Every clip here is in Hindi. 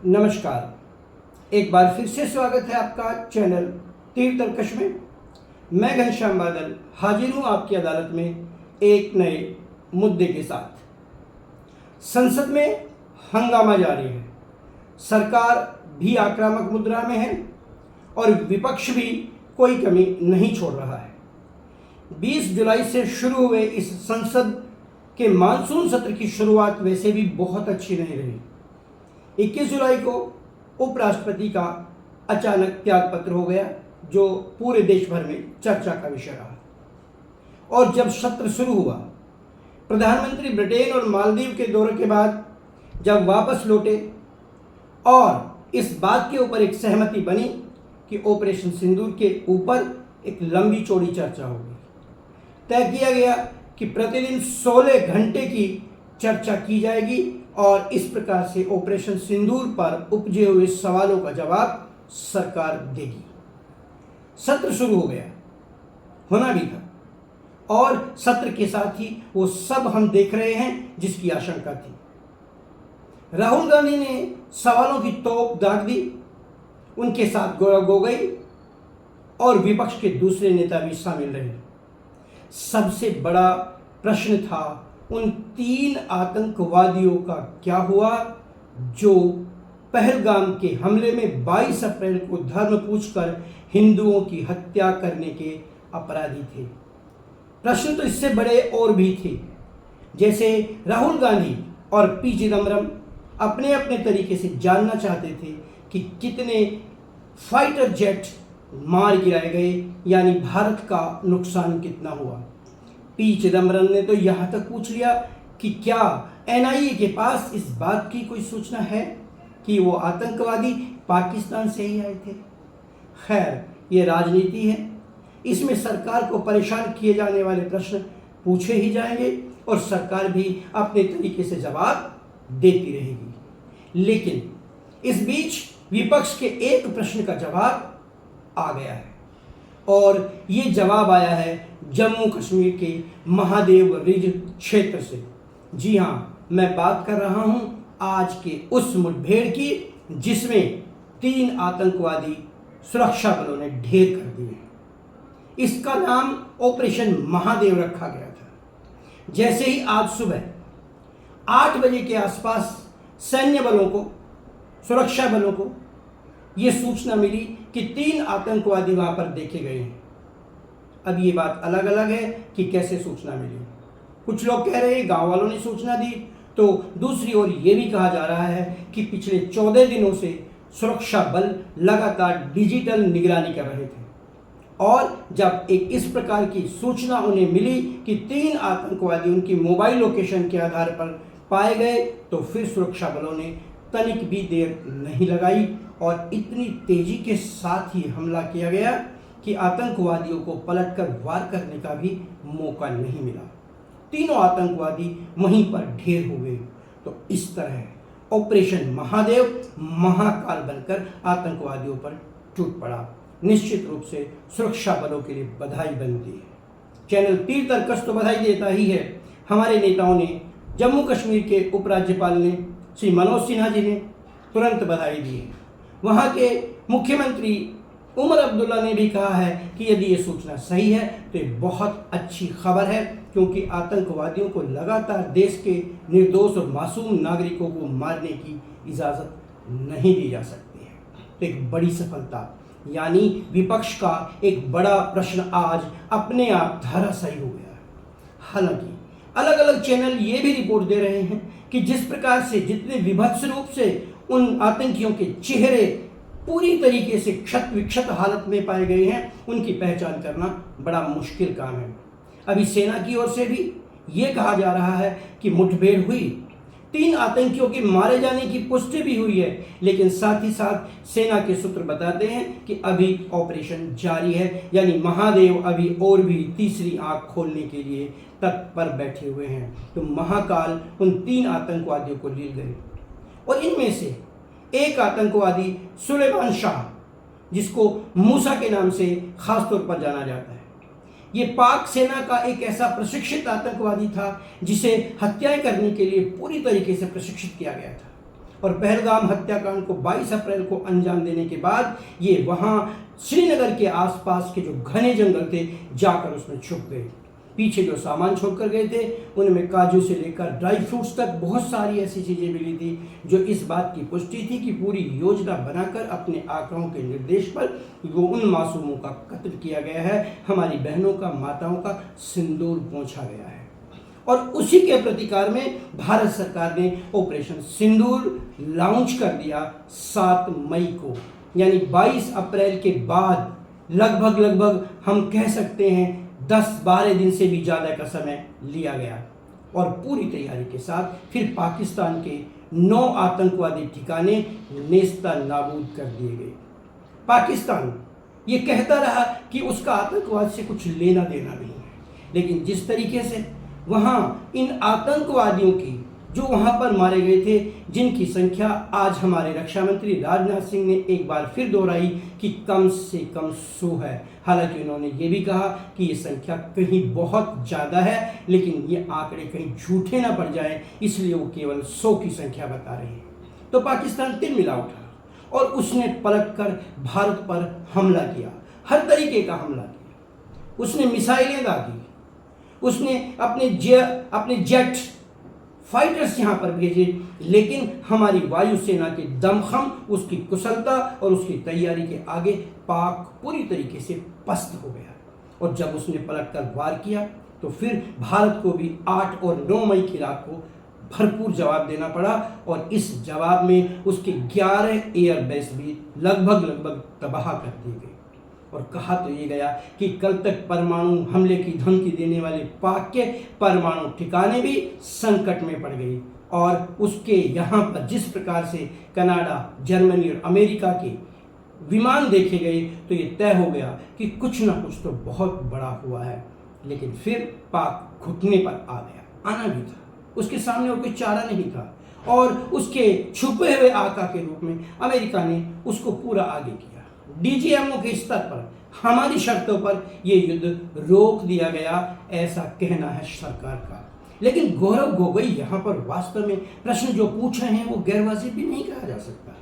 नमस्कार। एक बार फिर से स्वागत है आपका चैनल तीर तर्कश में। मैं घनश्याम बादल हाजिर हूं आपकी अदालत में एक नए मुद्दे के साथ। संसद में हंगामा जारी है, सरकार भी आक्रामक मुद्रा में है और विपक्ष भी कोई कमी नहीं छोड़ रहा है। 20 जुलाई से शुरू हुए इस संसद के मानसून सत्र की शुरुआत वैसे भी बहुत अच्छी नहीं रही। 21 जुलाई को उपराष्ट्रपति का अचानक त्यागपत्र हो गया, जो पूरे देश भर में चर्चा का विषय रहा। और जब सत्र शुरू हुआ, प्रधानमंत्री ब्रिटेन और मालदीव के दौरे के बाद जब वापस लौटे और इस बात के ऊपर एक सहमति बनी कि ऑपरेशन सिंदूर के ऊपर एक लंबी चौड़ी चर्चा होगी, तय किया गया कि प्रतिदिन 16 घंटे की चर्चा की जाएगी और इस प्रकार से ऑपरेशन सिंदूर पर उपजे हुए सवालों का जवाब सरकार देगी। सत्र शुरू हो गया, होना भी था, और सत्र के साथ ही वो सब हम देख रहे हैं जिसकी आशंका थी। राहुल गांधी ने सवालों की तोप दाग दी, उनके साथ गौरव गोगोई और विपक्ष के दूसरे नेता भी शामिल रहे। सबसे बड़ा प्रश्न था उन 3 आतंकवादियों का क्या हुआ जो पहलगाम के हमले में 22 अप्रैल को धर्म पूछकर हिंदुओं की हत्या करने के अपराधी थे। प्रश्न तो इससे बड़े और भी थे, जैसे राहुल गांधी और पी चिदम्बरम अपने अपने तरीके से जानना चाहते थे कि कितने फाइटर जेट मार गिराए गए, यानी भारत का नुकसान कितना हुआ। पी चिदम्बरम ने तो यहाँ तक पूछ लिया कि क्या एनआईए के पास इस बात की कोई सूचना है कि वो आतंकवादी पाकिस्तान से ही आए थे। खैर, ये राजनीति है, इसमें सरकार को परेशान किए जाने वाले प्रश्न पूछे ही जाएंगे और सरकार भी अपने तरीके से जवाब देती रहेगी। लेकिन इस बीच विपक्ष के एक प्रश्न का जवाब आ गया है, और ये जवाब आया है जम्मू कश्मीर के महादेव रिज क्षेत्र से। जी हाँ, मैं बात कर रहा हूं आज के उस मुठभेड़ की जिसमें 3 आतंकवादी सुरक्षा बलों ने ढेर कर दिए। इसका नाम ऑपरेशन महादेव रखा गया था। जैसे ही आज सुबह 8 बजे के आसपास सैन्य बलों को, सुरक्षा बलों को ये सूचना मिली कि 3 आतंकवादी वहां पर देखे गए हैं। अब ये बात अलग अलग है कि कैसे सूचना मिली। कुछ लोग कह रहे हैं गांव वालों ने सूचना दी, तो दूसरी ओर ये भी कहा जा रहा है कि पिछले 14 दिनों से सुरक्षा बल लगातार डिजिटल निगरानी कर रहे थे, और जब एक इस प्रकार की सूचना उन्हें मिली कि 3 आतंकवादी उनकी मोबाइल लोकेशन के आधार पर पाए गए, तो फिर सुरक्षा बलों ने तनिक भी देर नहीं लगाई और इतनी तेजी के साथ ही हमला किया गया कि आतंकवादियों को पलटकर वार करने का भी मौका नहीं मिला। तीनों आतंकवादी वहीं पर ढेर हो गए। तो इस तरह ऑपरेशन महादेव महाकाल बनकर आतंकवादियों पर टूट पड़ा। निश्चित रूप से सुरक्षा बलों के लिए बधाई बनती है। चैनल तीर तर्कश तो बधाई देता ही है। हमारे नेताओं ने, जम्मू कश्मीर के उपराज्यपाल ने, श्री मनोज सिन्हा जी ने तुरंत बधाई दी है। वहाँ के मुख्यमंत्री उमर अब्दुल्ला ने भी कहा है कि यदि ये सूचना सही है तो ये बहुत अच्छी खबर है, क्योंकि आतंकवादियों को लगातार देश के निर्दोष और मासूम नागरिकों को मारने की इजाज़त नहीं दी जा सकती है। तो एक बड़ी सफलता, यानी विपक्ष का एक बड़ा प्रश्न आज अपने आप धराशायी हो गया। हालांकि अलग अलग चैनल ये भी रिपोर्ट दे रहे हैं कि जिस प्रकार से, जितने विभत्स रूप से उन आतंकियों के चेहरे पूरी तरीके से क्षत विक्षत हालत में पाए गए हैं, उनकी पहचान करना बड़ा मुश्किल काम है। अभी सेना की ओर से भी ये कहा जा रहा है कि मुठभेड़ हुई, 3 आतंकियों के मारे जाने की पुष्टि भी हुई है, लेकिन साथ ही साथ सेना के सूत्र बताते हैं कि अभी ऑपरेशन जारी है, यानी महादेव अभी और भी तीसरी आंख खोलने के लिए तत्पर बैठे हुए हैं। तो महाकाल उन 3 आतंकवादियों को ले गए, और इनमें से एक आतंकवादी सुलेमान शाह, जिसको मूसा के नाम से खास तौर पर जाना जाता है, ये पाक सेना का एक ऐसा प्रशिक्षित आतंकवादी था जिसे हत्याएं करने के लिए पूरी तरीके से प्रशिक्षित किया गया था। और पहलगाम हत्याकांड को 22 अप्रैल को अंजाम देने के बाद ये वहाँ श्रीनगर के आसपास के जो घने जंगल थे जाकर उसमें छुप गए। पीछे जो सामान छोड़कर गए थे उनमें काजू से लेकर ड्राई फ्रूट्स तक बहुत सारी ऐसी चीज़ें मिली थी जो इस बात की पुष्टि थी कि पूरी योजना बनाकर अपने आकाओं के निर्देश पर वो उन मासूमों का कत्ल किया गया है, हमारी बहनों का, माताओं का सिंदूर पोंछा गया है। और उसी के प्रतिकार में भारत सरकार ने ऑपरेशन सिंदूर लॉन्च कर दिया 7 मई को, यानी 22 अप्रैल के बाद लगभग हम कह सकते हैं 10-12 दिन से भी ज़्यादा का समय लिया गया और पूरी तैयारी के साथ फिर पाकिस्तान के 9 आतंकवादी ठिकाने नेस्ता नाबूद कर दिए गए। पाकिस्तान ये कहता रहा कि उसका आतंकवाद से कुछ लेना देना नहीं है, लेकिन जिस तरीके से वहाँ इन आतंकवादियों की जो वहाँ पर मारे गए थे, जिनकी संख्या आज हमारे रक्षा मंत्री राजनाथ सिंह ने एक बार फिर दोहराई कि कम से कम 100 है। हालांकि उन्होंने ये भी कहा कि ये संख्या कहीं बहुत ज़्यादा है, लेकिन ये आंकड़े कहीं झूठे ना पड़ जाएं, इसलिए वो केवल 100 की संख्या बता रहे हैं। तो पाकिस्तान तिलमिला उठा और उसने पलट कर भारत पर हमला किया, हर तरीके का हमला किया। उसने मिसाइलें दागी, उसने अपने जेट फाइटर्स यहाँ पर भेजे, लेकिन हमारी वायुसेना के दमखम, उसकी कुशलता और उसकी तैयारी के आगे पाक पूरी तरीके से पस्त हो गया। और जब उसने पलटकर वार किया तो फिर भारत को भी 8 और 9 मई की रात को भरपूर जवाब देना पड़ा और इस जवाब में उसके 11 एयरबेस भी लगभग तबाह कर दिए गए। और कहा तो ये गया कि कल तक परमाणु हमले की धमकी देने वाले पाक के परमाणु ठिकाने भी संकट में पड़ गई और उसके यहाँ पर जिस प्रकार से कनाडा, जर्मनी और अमेरिका के विमान देखे गए तो ये तय हो गया कि कुछ ना कुछ तो बहुत बड़ा हुआ है। लेकिन फिर पाक घुटने पर आ गया, आना भी था, उसके सामने और कोई चारा नहीं था और उसके छुपे हुए आका के रूप में अमेरिका ने उसको पूरा आगे किया। डीजीएमओ के स्तर पर हमारी शर्तों पर यह युद्ध रोक दिया गया, ऐसा कहना है सरकार का। लेकिन गौरव गोगोई यहाँ पर वास्तव में प्रश्न जो पूछ रहे हैं वो गैरवाजिब भी नहीं कहा जा सकता।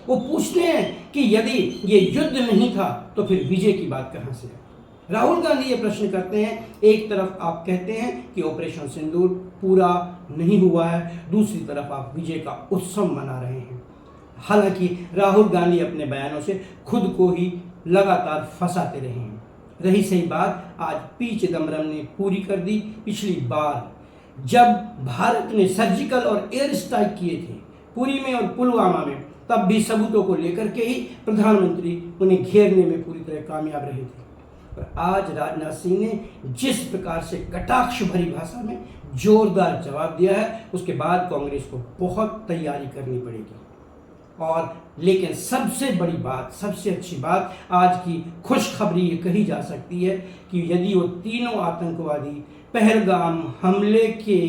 वो पूछते हैं कि यदि ये युद्ध नहीं था तो फिर विजय की बात कहाँ से है। राहुल गांधी ये प्रश्न करते हैं, एक तरफ आप कहते हैं कि ऑपरेशन सिंदूर पूरा नहीं हुआ है, दूसरी तरफ आप विजय का उत्सव मना रहे हैं। हालांकि राहुल गांधी अपने बयानों से खुद को ही लगातार फंसाते रहे हैं। रही सही बात, आज पी चिदम्बरम ने पूरी कर दी। पिछली बार जब भारत ने सर्जिकल और एयर स्ट्राइक किए थे पुरी में और पुलवामा में, तब भी सबूतों को लेकर के ही प्रधानमंत्री उन्हें घेरने में पूरी तरह कामयाब रहे थे। और आज राजनाथ सिंह ने जिस प्रकार से कटाक्ष भरी भाषा में जोरदार जवाब दिया है, उसके बाद कांग्रेस को बहुत तैयारी करनी पड़ेगी। और लेकिन सबसे बड़ी बात, सबसे अच्छी बात, आज की खुशखबरी ये कही जा सकती है कि यदि वो तीनों आतंकवादी पहलगाम हमले के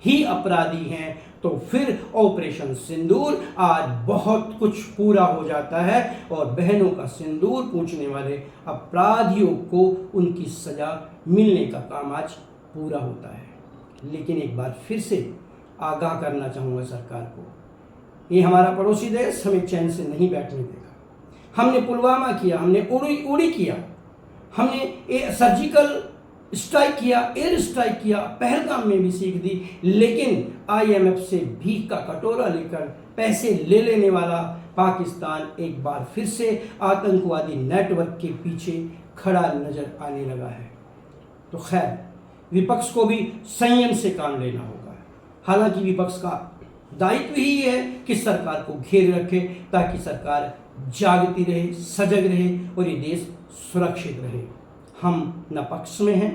ही अपराधी हैं तो फिर ऑपरेशन सिंदूर आज बहुत कुछ पूरा हो जाता है और बहनों का सिंदूर पूछने वाले अपराधियों को उनकी सजा मिलने का काम आज पूरा होता है। लेकिन एक बार फिर से आगाह करना चाहूँगा सरकार को, ये हमारा पड़ोसी देश हमें चैन से नहीं बैठने देगा। हमने पुलवामा किया, हमने उड़ी किया, हमने सर्जिकल स्ट्राइक किया, एयर स्ट्राइक किया, पहलगाम में भी सीख दी, लेकिन आईएमएफ से भीख का कटोरा लेकर पैसे ले लेने वाला पाकिस्तान एक बार फिर से आतंकवादी नेटवर्क के पीछे खड़ा नजर आने लगा है। तो खैर, विपक्ष को भी संयम से काम लेना होगा। हालांकि विपक्ष का दायित्व ही है कि सरकार को घेरे रखे ताकि सरकार जागती रहे, सजग रहे और ये देश सुरक्षित रहे। हम न पक्ष में हैं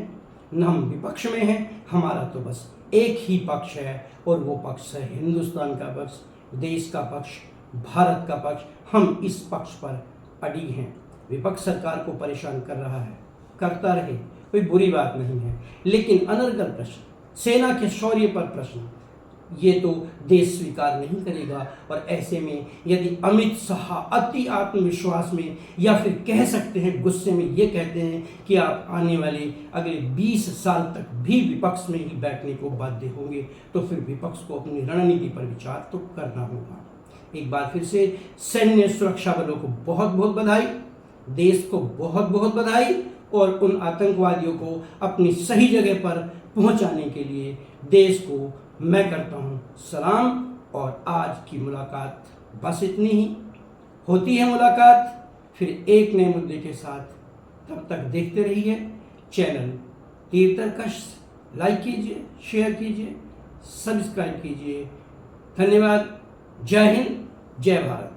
न हम विपक्ष में हैं, हमारा तो बस एक ही पक्ष है और वो पक्ष है हिंदुस्तान का पक्ष, देश का पक्ष, भारत का पक्ष। हम इस पक्ष पर अड़ी हैं। विपक्ष सरकार को परेशान कर रहा है, करता रहे, कोई बुरी बात नहीं है, लेकिन अनर्गल प्रश्न, सेना के शौर्य पर प्रश्न, ये तो देश स्वीकार नहीं करेगा। और ऐसे में यदि अमित शाह अति आत्मविश्वास में या फिर कह सकते हैं गुस्से में ये कहते हैं कि आप आने वाले अगले 20 साल तक भी विपक्ष में ही बैठने को बाध्य होंगे, तो फिर विपक्ष को अपनी रणनीति पर विचार तो करना होगा। एक बार फिर से सैन्य सुरक्षा बलों को बहुत बहुत बधाई, देश को बहुत बहुत बधाई और उन आतंकवादियों को अपनी सही जगह पर पहुंचाने के लिए देश को मैं करता हूं सलाम। और आज की मुलाकात बस इतनी ही, होती है मुलाकात फिर एक नए मुद्दे के साथ। तब तक देखते रहिए चैनल तीर्थकश, लाइक कीजिए, शेयर कीजिए, सब्सक्राइब कीजिए। धन्यवाद। जय हिंद, जय भारत।